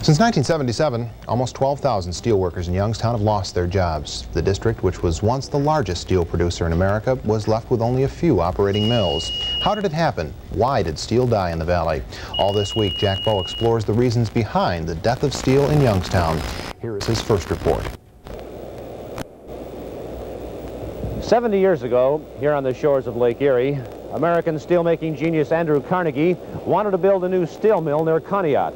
Since 1977, almost 12,000 steelworkers in Youngstown have lost their jobs. The district, which was once the largest steel producer in America, was left with only a few operating mills. How did it happen? Why did steel die in the valley? All this week, Jack Bowe explores the reasons behind the death of steel in Youngstown. Here is his first report. 70 years ago, here on the shores of Lake Erie, American steelmaking genius Andrew Carnegie wanted to build a new steel mill near Conneaut.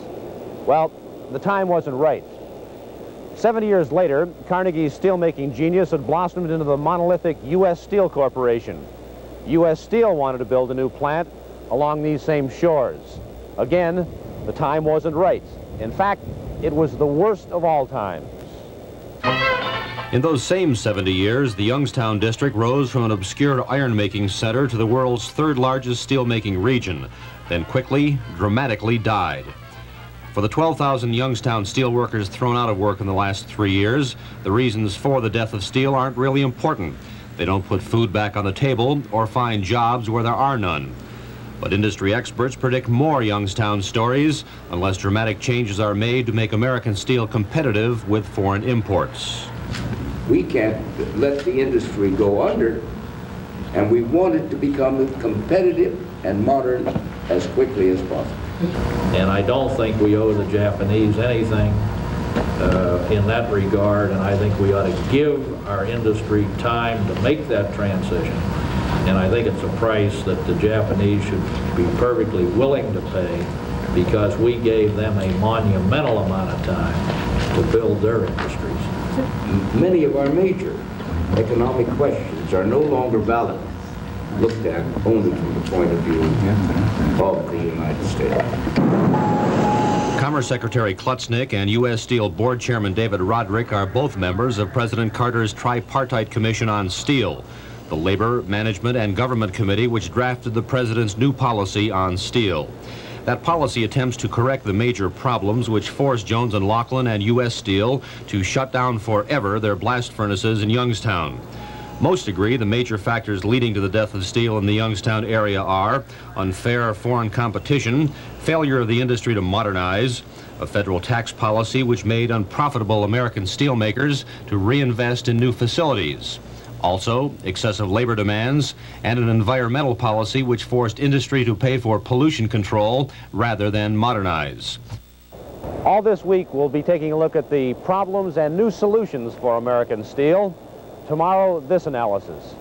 Well, the time wasn't right. 70 years later, Carnegie's steelmaking genius had blossomed into the monolithic U.S. Steel Corporation. U.S. Steel wanted to build a new plant along these same shores. Again, the time wasn't right. In fact, it was the worst of all times. In those same 70 years, the Youngstown district rose from an obscure iron-making center to the world's third largest steel-making region, then quickly, dramatically died. For the 12,000 Youngstown steelworkers thrown out of work in the last 3 years, the reasons for the death of steel aren't really important. They don't put food back on the table or find jobs where there are none. But industry experts predict more Youngstown stories unless dramatic changes are made to make American steel competitive with foreign imports. We can't let the industry go under, and we want it to become competitive and modern as quickly as possible. And I don't think we owe the Japanese anything in that regard, and I think we ought to give our industry time to make that transition. And I think it's a price that the Japanese should be perfectly willing to pay, because we gave them a monumental amount of time to build their industries. Many of our major economic questions are no longer valid, looked at only from the point of view of the United States. Commerce Secretary Klutznick and U.S. Steel Board Chairman David Roderick are both members of President Carter's Tripartite Commission on Steel, the Labor, Management, and Government Committee which drafted the President's new policy on steel. That policy attempts to correct the major problems which forced Jones & Laughlin and U.S. Steel to shut down forever their blast furnaces in Youngstown. Most agree the major factors leading to the death of steel in the Youngstown area are unfair foreign competition, failure of the industry to modernize, a federal tax policy which made unprofitable American steelmakers to reinvest in new facilities. Also, excessive labor demands and an environmental policy which forced industry to pay for pollution control rather than modernize. All this week, we'll be taking a look at the problems and new solutions for American steel. Tomorrow, this analysis.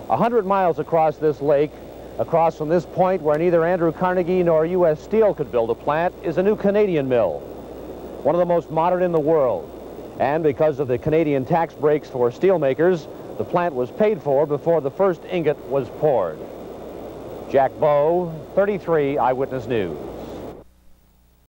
100 miles across this lake, across from this point where neither Andrew Carnegie nor U.S. Steel could build a plant, is a new Canadian mill, one of the most modern in the world. And because of the Canadian tax breaks for steelmakers, the plant was paid for before the first ingot was poured. Jack Bowe, 33 Eyewitness News.